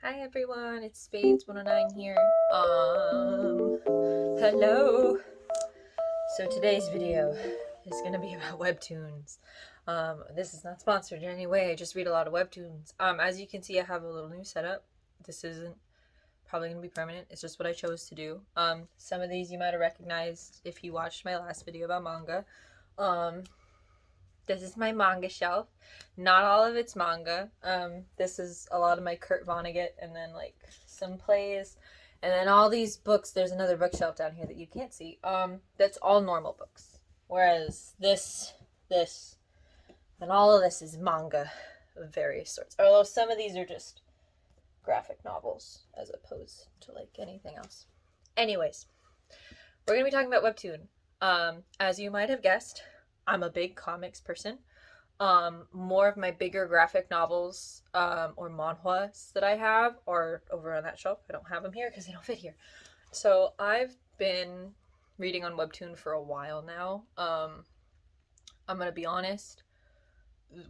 Hi everyone, it's Spades 109 here. Hello. So today's video is gonna be about webtoons. This is not sponsored in any way. I just read a lot of webtoons. As you can see, I have a little new setup. This isn't probably gonna be permanent. It's just what I chose to do. Some of these you might have recognized if you watched my last video about manga. This is my manga shelf. Not all of it's manga. This is a lot of my Kurt Vonnegut and then like some plays. And then all these books, there's another bookshelf down here that you can't see. That's all normal books. Whereas this, and all of this is manga of various sorts. Although some of these are just graphic novels as opposed to like anything else. Anyways, we're going to be talking about webtoon. As you might have guessed, I'm a big comics person. More of my bigger graphic novels or manhwas that I have are over on that shelf. I don't have them here because they don't fit here. So I've been reading on Webtoon for a while now. I'm going to be honest.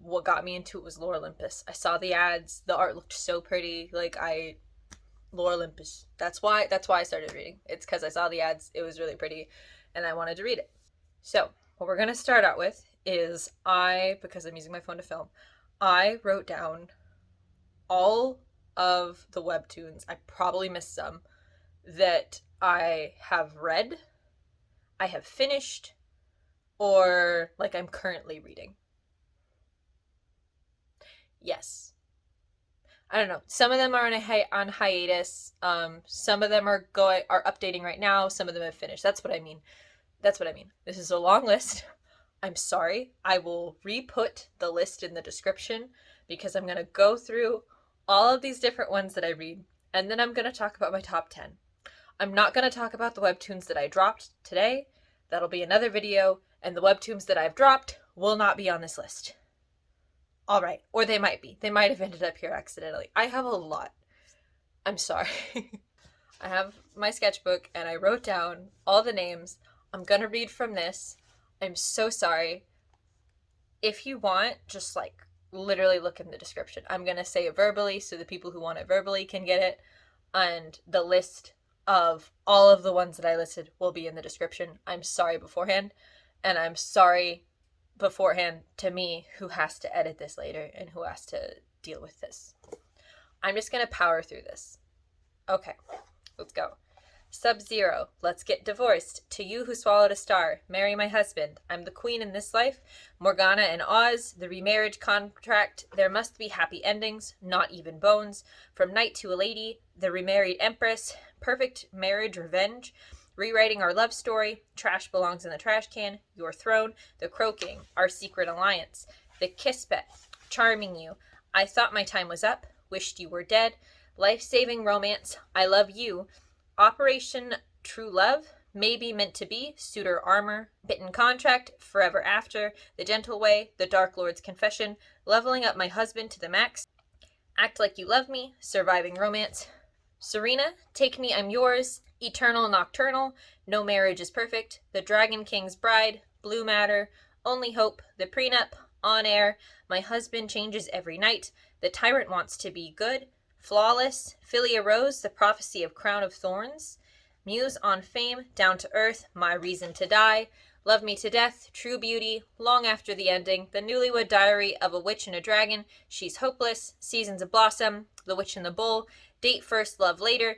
What got me into it was Lore Olympus. I saw the ads. The art looked so pretty. Lore Olympus. That's why I started reading. It's because I saw the ads. It was really pretty and I wanted to read it. So what we're going to start out with is because I'm using my phone to film, I wrote down all of the webtoons, I probably missed some, that I have read, I have finished, or like I'm currently reading. Yes. I don't know. Some of them are on hiatus. Some of them are updating right now. Some of them have finished. That's what I mean. This is a long list. I'm sorry. I will re-put the list in the description because I'm going to go through all of these different ones that I read, and then I'm going to talk about my top 10. I'm not going to talk about the webtoons that I dropped today. That'll be another video, and the webtoons that I've dropped will not be on this list. All right. Or they might be. They might have ended up here accidentally. I have a lot. I'm sorry. I have my sketchbook, and I wrote down all the names. I'm going to read from this. I'm so sorry. If you want, just like literally look in the description. I'm going to say it verbally so the people who want it verbally can get it. And the list of all of the ones that I listed will be in the description. I'm sorry beforehand. And I'm sorry beforehand to me who has to edit this later and who has to deal with this. I'm just going to power through this. Okay, let's go. Sub-Zero, let's get divorced. To you who swallowed a star, marry my husband. I'm the queen in this life. Morgana and Oz, the remarriage contract. There must be happy endings, not even bones. From knight to a lady, the remarried empress. Perfect marriage revenge. Rewriting our love story. Trash belongs in the trash can. Your throne. The croaking. Our secret alliance. The kiss bet. Charming you. I thought my time was up. Wished you were dead. Lifesaving romance. I love you. Operation True Love, Maybe Meant to Be, Suitor Armor, Bitten Contract, Forever After, The Gentle Way, The Dark Lord's Confession, Leveling Up My Husband to the Max, Act Like You Love Me, Surviving Romance, Serena, Take Me, I'm Yours, Eaternal Nocturnal, No Marriage is Perfect, The Dragon King's Bride, Blue Matter, Only Hope, The Prenup, On Air, My Husband Changes Every Night, The Tyrant Wants to Be Good, Flawless, Philia Rose, The Prophecy of Crown of Thorns, Muse on Fame, Down to Earth, My Reason to Die, Love Me to Death, True Beauty, Long After the Ending, The Newlywed Diary of a Witch and a Dragon, She's Hopeless, Seasons of Blossom, The Witch and the Bull, Date First, Love Later,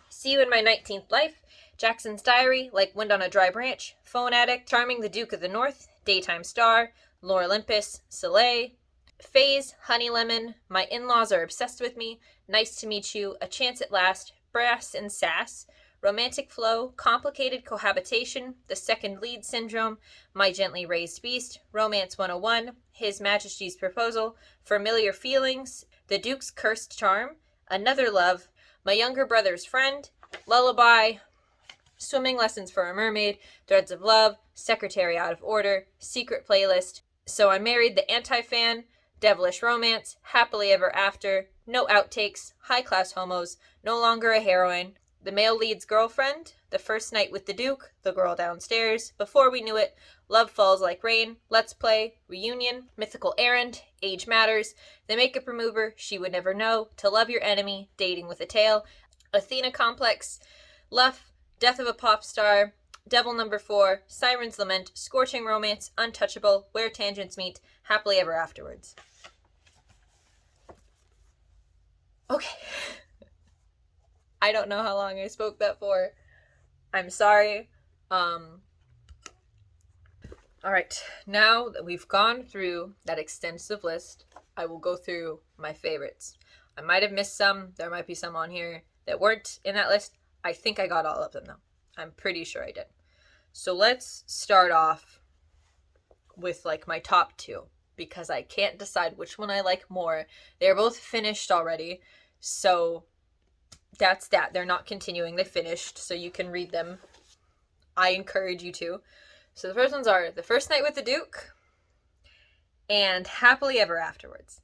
See You in My 19th Life, Jackson's Diary, Like Wind on a Dry Branch, Phone Addict, Charming the Duke of the North, Daytime Star, Lore Olympus, Soleil, Phase, Honey Lemon, My In-Laws Are Obsessed with Me, Nice to Meet You, A Chance at Last, Brass and Sass, Romantic Flow, Complicated Cohabitation, The Second Lead Syndrome, My Gently Raised Beast, Romance 101, His Majesty's Proposal, Familiar Feelings, The Duke's Cursed Charm, Another Love, My Younger Brother's Friend, Lullaby, Swimming Lessons for a Mermaid, Threads of Love, Secretary Out of Order, Secret Playlist, So I Married the Anti-Fan, Devilish Romance, Happily Ever After, No Outtakes, High Class Homos, No Longer a Heroine, The Male Lead's Girlfriend, The First Night with the Duke, The Girl Downstairs, Before We Knew It, Love Falls Like Rain, Let's Play, Reunion, Mythical Errand, Age Matters, The Makeup Remover, She Would Never Know, To Love Your Enemy, Dating with a Tail, Athena Complex, Luff, Death of a Pop Star, Devil Number 4, Siren's Lament, Scorching Romance, Untouchable, Where Tangents Meet, Happily Ever Afterwards. Okay. I don't know how long I spoke that for. I'm sorry. Alright, now that we've gone through that extensive list, I will go through my favorites. I might have missed some. There might be some on here that weren't in that list. I think I got all of them, though. I'm pretty sure I did. So let's start off with, like, my top 2, because I can't decide which one I like more. They're both finished already, so that's that. They're not continuing. They finished, so you can read them. I encourage you to. So the first ones are The First Night with the Duke and Happily Ever Afterwards.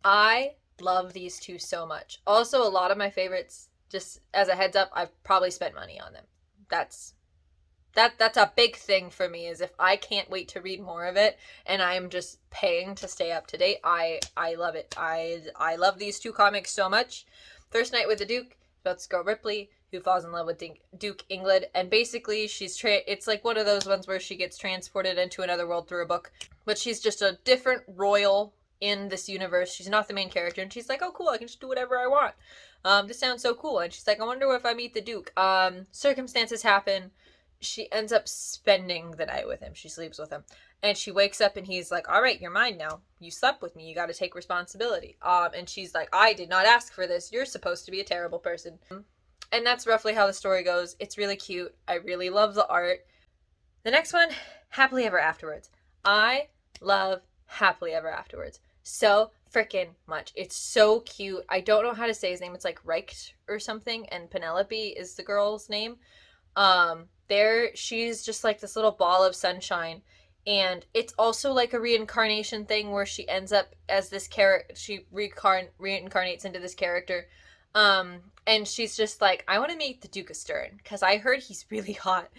I love these two so much. Also, a lot of my favorites, just as a heads up, I've probably spent money on them. That's a big thing for me, is if I can't wait to read more of it and I'm just paying to stay up to date, I love it. I love these two comics so much. First Night with the Duke, about this girl Ripley who falls in love with Duke England, and basically it's like one of those ones where she gets transported into another world through a book, but she's just a different royal in this universe. She's not the main character, and she's like, oh cool, I can just do whatever I want. This sounds so cool. And she's like, I wonder if I meet the Duke. Circumstances happen. She ends up spending the night with him. She sleeps with him. And she wakes up and he's like, all right, you're mine now. You slept with me. You got to take responsibility. And she's like, I did not ask for this. You're supposed to be a terrible person. And that's roughly how the story goes. It's really cute. I really love the art. The next one, Happily Ever Afterwards. I love Happily Ever Afterwards so freaking much. It's so cute. I don't know how to say his name. It's like Reicht or something, and Penelope is the girl's name. She's just like this little ball of sunshine, and it's also like a reincarnation thing where she ends up as this character. She reincarnates into this character, and she's just like, I want to meet the Duke of Stern because I heard he's really hot.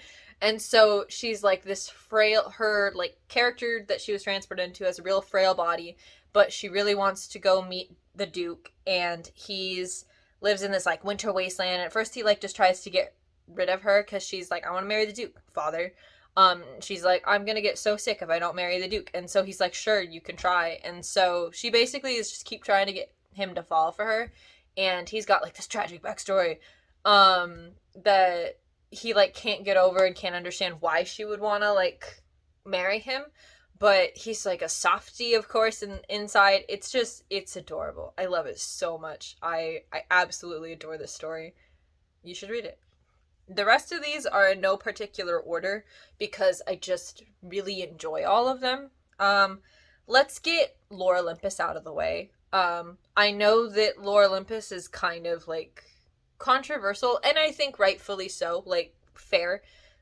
And so she's like this frail, her like character that she was transported into has a real frail body, but she really wants to go meet the Duke, and lives in this like winter wasteland. And at first he like just tries to get rid of her because she's like, I want to marry the Duke, father. She's like, I'm gonna get so sick if I don't marry the Duke. And so he's like, sure, you can try. And so she basically is just keep trying to get him to fall for her. And he's got like this tragic backstory that he like can't get over and can't understand why she would want to like marry him. But he's like a softie, of course, and inside it's adorable. I love it so much. I absolutely adore this story. You should read it. The rest of these are in no particular order because I just really enjoy all of them. Let's get Lore Olympus out of the way. I know that Lore Olympus is kind of like controversial, and I think rightfully so, like fair.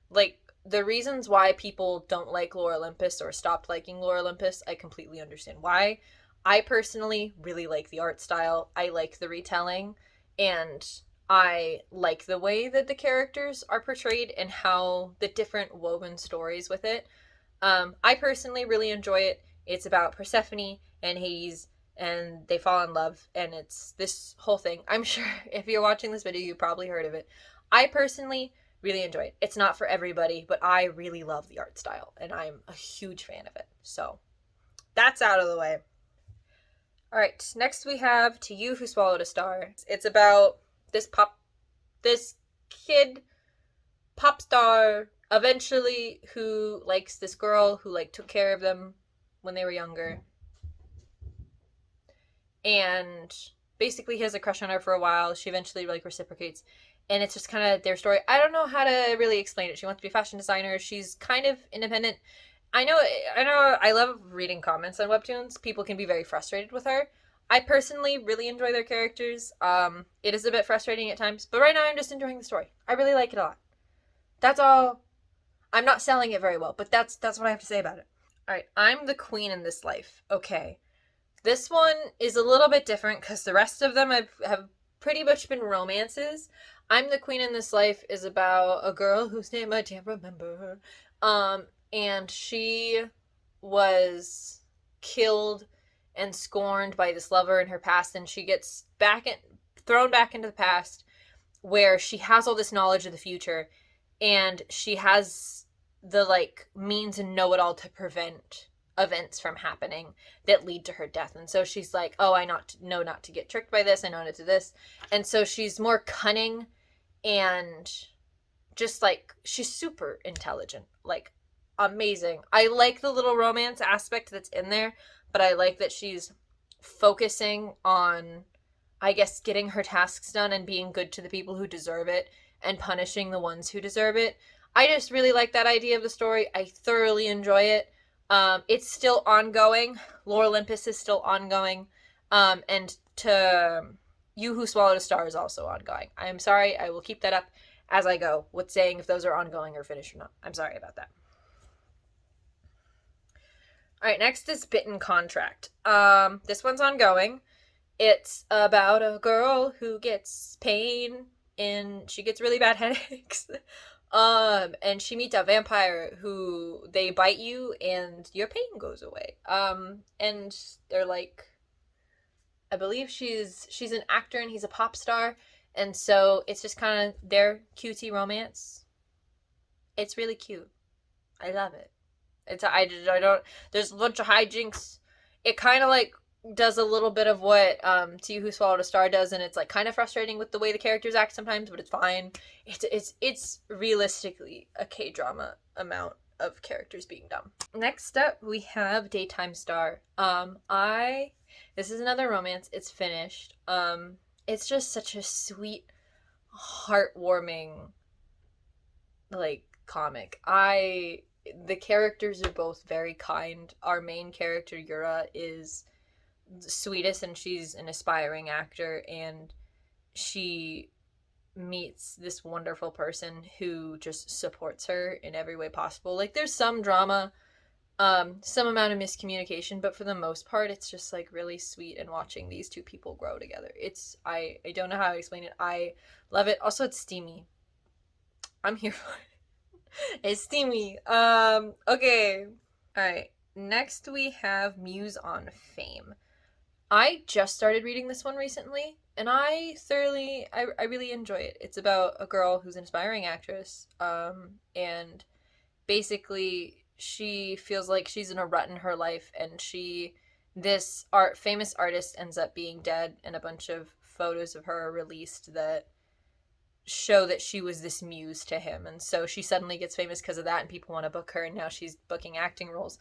Like the reasons why people don't like Lore Olympus or stopped liking Lore Olympus, I completely understand why. I personally really like the art style. I like the retelling, and I like the way that the characters are portrayed and how the different woven stories with it. I personally really enjoy it. It's about Persephone and Hades, and they fall in love, and it's this whole thing. I'm sure if you're watching this video, you probably heard of it. I personally really enjoy it. It's not for everybody, but I really love the art style, and I'm a huge fan of it. So that's out of the way. All right, next we have To You Who Swallowed a Star. It's about this kid pop star eventually who likes this girl who like took care of them when they were younger, and basically he has a crush on her for a while. She eventually like reciprocates, and it's just kind of their story. I don't know how to really explain it. She wants to be a fashion designer. She's kind of independent. I know I love reading comments on Webtoons. People can be very frustrated with her. I personally really enjoy their characters. It is a bit frustrating at times, but right now I'm just enjoying the story. I really like it a lot. That's all. I'm not selling it very well, but that's what I have to say about it. All right, I'm the queen in this life. Okay. This one is a little bit different because the rest of them have pretty much been romances. I'm the Queen in This Life is about a girl whose name I can't remember. And she was killed and scorned by this lover in her past, and she gets thrown back into the past where she has all this knowledge of the future, and she has the like means and know it all to prevent events from happening that lead to her death. And so she's like, oh, I know not to get tricked by this, I know not to this. And so she's more cunning, and just like she's super intelligent, like amazing. I like the little romance aspect that's in there, but I like that she's focusing on, I guess, getting her tasks done and being good to the people who deserve it and punishing the ones who deserve it. I just really like that idea of the story. I thoroughly enjoy it. It's still ongoing. Lore Olympus is still ongoing. And to You Who Swallowed a Star is also ongoing. I am sorry. I will keep that up as I go with saying if those are ongoing or finished or not. I'm sorry about that. All right, next is Bitten Contract. This one's ongoing. It's about a girl who gets pain and she gets really bad headaches. And she meets a vampire who they bite you and your pain goes away. And they're like, I believe she's an actor and he's a pop star, and so it's just kind of their cutesy romance. It's really cute. I love it. I don't. There's a bunch of hijinks. It kind of like does a little bit of what To You Who Swallowed a Star does, and it's like kind of frustrating with the way the characters act sometimes, but it's fine. It's realistically a K-drama amount of characters being dumb. Next up, we have Daytime Star. This is another romance. It's finished. It's just such a sweet, heartwarming, like, comic. The characters are both very kind. Our main character, Yura, is the sweetest, and she's an aspiring actor, and she meets this wonderful person who just supports her in every way possible. Like, there's some drama, some amount of miscommunication, but for the most part, it's just like really sweet, and watching these two people grow together. I don't know how to explain it. I love it. Also, it's steamy. I'm here for it. It's steamy. Okay. Alright. Next we have Muse on Fame. I just started reading this one recently, and I really enjoy it. It's about a girl who's an aspiring actress, and basically she feels like she's in a rut in her life, and this famous artist ends up being dead, and a bunch of photos of her are released that show that she was this muse to him, and so she suddenly gets famous because of that, and people want to book her, and now she's booking acting roles,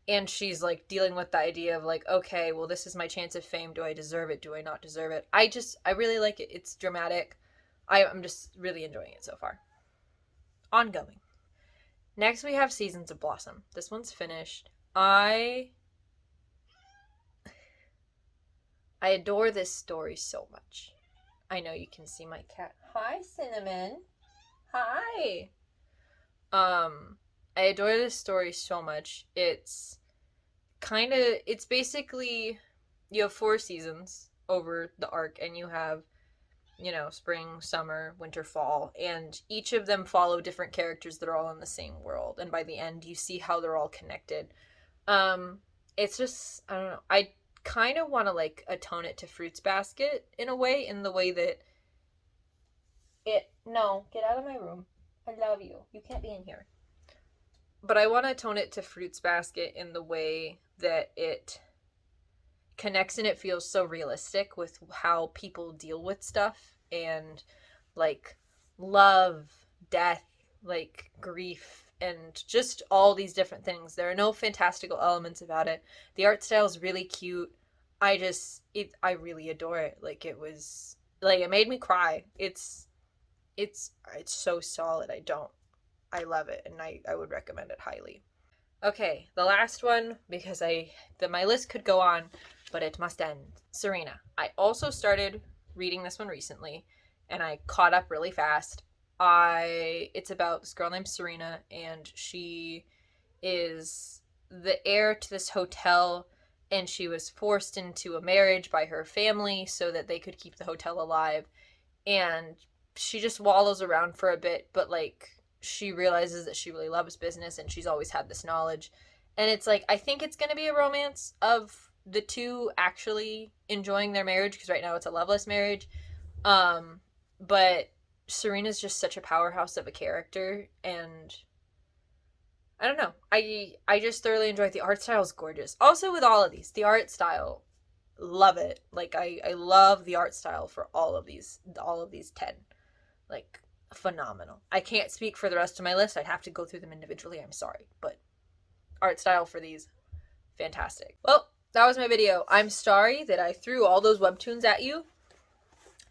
and she's like dealing with the idea of like, okay, well, this is my chance of fame. Do I deserve it? Do I not deserve it? I really like it. It's dramatic. I'm just really enjoying it so far. Ongoing. Next we have Seasons of Blossom. This one's finished. I adore this story so much. I know you can see my cat. Hi, Cinnamon. Hi. I adore this story so much. It's basically, you have 4 seasons over the arc, and you have, spring, summer, winter, fall, and each of them follow different characters that are all in the same world, and by the end you see how they're all connected. It's just, I don't know, I kind of want to like atone it to Fruits Basket in the way that no, get out of my room. I love you. You can't be in here. But I want to atone it to Fruits Basket in the way that it connects and it feels so realistic with how people deal with stuff, and like love, death, like grief, and just all these different things. There are no fantastical elements about it. The art style is really cute. I really adore it. Like, it made me cry. It's so solid. I love it, and I would recommend it highly. Okay, the last one, because my list could go on, but it must end. Serena. I also started reading this one recently, and I caught up really fast. It's about this girl named Serena, and she is the heir to this hotel, and she was forced into a marriage by her family so that they could keep the hotel alive. And she just wallows around for a bit, but like she realizes that she really loves business and she's always had this knowledge. And it's like, I think it's going to be a romance of the two actually enjoying their marriage, because right now it's a loveless marriage. But Serena's just such a powerhouse of a character, and I don't know. I just thoroughly enjoy it. The art style is gorgeous. Also with all of these, the art style, love it. Like I love the art style for all of these 10. Like phenomenal. I can't speak for the rest of my list. I'd have to go through them individually. I'm sorry, but art style for these, fantastic. Well, that was my video. I'm sorry that I threw all those webtoons at you.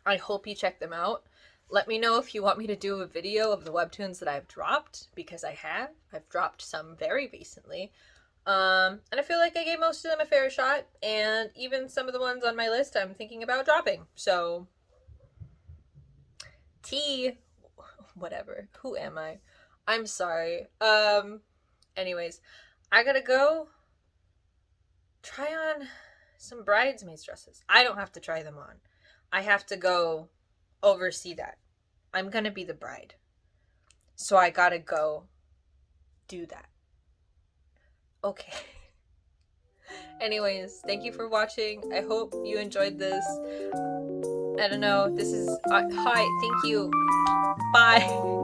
I hope you check them out. Let me know if you want me to do a video of the webtoons that I've dropped, because I have. I've dropped some very recently. And I feel like I gave most of them a fair shot, and even some of the ones on my list I'm thinking about dropping. So, whatever. Who am I? I'm sorry. Anyways, I gotta go try on some bridesmaids dresses. I don't have to try them on. I have to go oversee that. I'm gonna be the bride. So I gotta go do that. Okay. Anyways, thank you for watching. I hope you enjoyed this. I don't know. This is... hi, thank you. Bye.